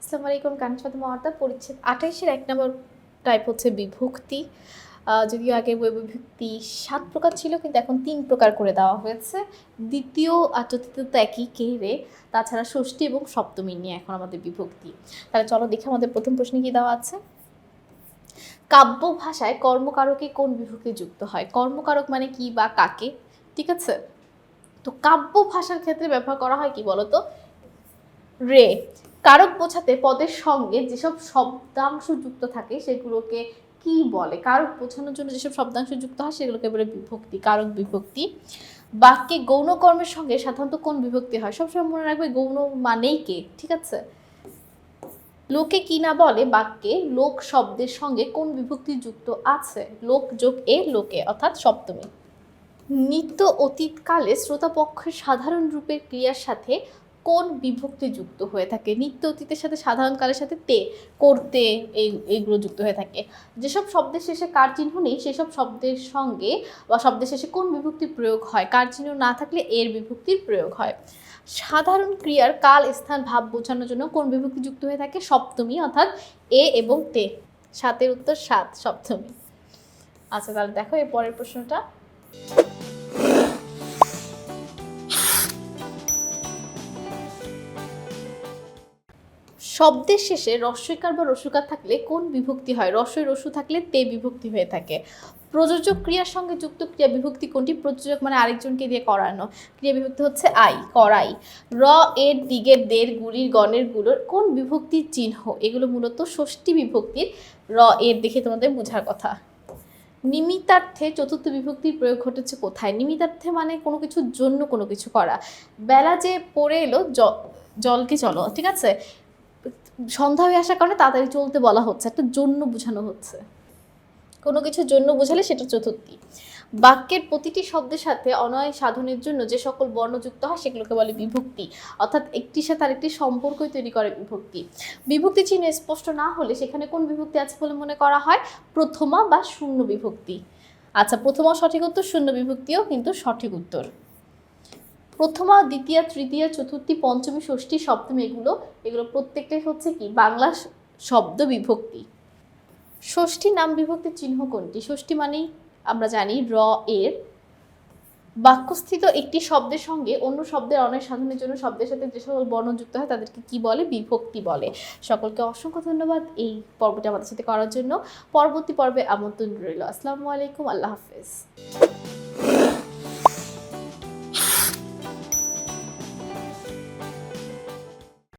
আসসালামু আলাইকুম। কানিজ ফাতেমা ওয়ার্দা। পরিচ্ছেদ ২৮-এর ১ নম্বর টাইপ হচ্ছে বিভক্তি। যদিও আগে বিভক্তি ৭ প্রকার ছিল, কিন্তু এখন ৩ প্রকার করে দেওয়া হয়েছে। দ্বিতীয় আর চতুর্থ তো একই, কে রে। তাছাড়া ষষ্ঠী এবং সপ্তমী নিয়ে এখন আমাদের বিভক্তি। তাহলে চলো দেখি আমাদের প্রথম প্রশ্নে কি দেওয়া আছে। কাব্য ভাষায় কর্মকারকে কোন বিভক্তি যুক্ত হয়? কর্মকারক মানে কি বা কাকে, ঠিক আছে। তো কাব্য ভাষার ক্ষেত্রে ব্যবহার করা হয় কি বলতো, রে। কারক বোঝাতে পদের সঙ্গে যেসব শব্দাংশ যুক্ত থাকে সেগুলোকে কি বলে? কারক বোঝানোর জন্য যেসব শব্দাংশ যুক্ত হয় সেগুলোকে বলে বিভক্তি, কারক বিভক্তি। বাক্যে গৌণ কর্মের সঙ্গে সাধারণত কোন বিভক্তি হয়? সবসময় মনে রাখবে গৌণ মানেই কে, ঠিক আছে। লোকে কি না বলে বাক্যে লোক শব্দের সঙ্গে কোন বিভক্তি যুক্ত আছে? লোক যোগ এ লোকে, অর্থাৎ সপ্তমী। নিত্য অতীতকালে শ্রোতাপক্ষের সাধারণ রূপের ক্রিয়ার সাথে কোন বিভক্তি যুক্ত হয়ে থাকে? নিত্য অতীতের সাথে সাধারণ কালের সাথে তে, করতে, এইগুলো যুক্ত হয়ে থাকে। যেসব শব্দের শেষে কার চিহ্ন নেই সেসব শব্দের সঙ্গে বা শব্দের শেষে কোন বিভক্তির প্রয়োগ হয়? কার চিহ্ন না থাকলে এর বিভক্তির প্রয়োগ হয়। সাধারণ ক্রিয়ার কাল স্থান ভাব বোঝানোর জন্য কোন বিভক্তি যুক্ত হয়ে থাকে? সপ্তমী, অর্থাৎ এ এবং তে। ৭-এর উত্তর ৭, সপ্তমী। আচ্ছা, তাহলে দেখো এর পরের প্রশ্নটা। শব্দের শেষে রস্বইকার বা রস্যকার থাকলে কোন বিভক্তি হয়? রস্বই রস্যু থাকলে তে বিভক্তি হয়ে থাকে। প্রযোজক ক্রিয়ার সঙ্গে যুক্ত ক্রিয়া বিভক্তি কোনটি? প্রযোজক মানে আরেকজনকে দিয়ে করানো। ক্রিয়া বিভক্তি হচ্ছে আই, করাই। র এর, দিগের, দের, গুলির, গণের, গুলোর কোন বিভক্তির চিহ্ন? এগুলো মূলত ষষ্ঠী বিভক্তির। র এর দেখে তোমাদের বোঝার কথা। নিমিত্তার্থে চতুর্থ বিভক্তির প্রয়োগ ঘটেছে কোথায়? নিমিত্তার্থে মানে কোনো কিছুর জন্য কোনো কিছু করা। বেলা যে পড়ে এলো, জলকে চলো, ঠিক আছে। সন্ধ্যা হয়ে আসার কারণে তাড়াতাড়ি চলতে বলা হচ্ছে, একটা জন্য বোঝানো হচ্ছে। কোনো কিছুর জন্য বোঝালে সেটা চতুর্থী। বাক্যের প্রতিটি শব্দের সাথে অনয় সাধনের জন্য যে সকল বর্ণ যুক্ত হয় সেগুলোকে বলে বিভক্তি, অর্থাৎ একটির সাথে আরেকটি সম্পর্কই তৈরি করে বিভক্তি। বিভক্তি চিহ্ন স্পষ্ট না হলে সেখানে কোন বিভক্তি আছে বলে মনে করা হয়? প্রথমা বা শূন্য বিভক্তি। আচ্ছা, প্রথমা সঠিক উত্তর, শূন্য বিভক্তিও কিন্তু সঠিক উত্তর। প্রথমা, দ্বিতীয়া, তৃতীয়া, চতুর্থী, পঞ্চমী, ষষ্ঠী, সপ্তমী, এগুলো প্রত্যেকটাই হচ্ছে কি বাংলা শব্দ বিভক্তি। ষষ্ঠী নাম বিভক্তির চিহ্ন কোনটি? ষষ্ঠী মানেই আমরা জানি র এর। বাক্যস্থিত একটি শব্দের সঙ্গে অন্য শব্দের অনয় সাধনের জন্য শব্দের সাথে যে সকল বর্ণ যুক্ত হয় তাদেরকে কি বলে? বিভক্তি বলে। সকলকে অসংখ্য ধন্যবাদ এই পর্বটি আমাদের সাথে করার জন্য। পরবর্তী পর্বে আমন্ত্রণ রইল। আসসালামু আলাইকুম, আল্লাহ হাফেজ।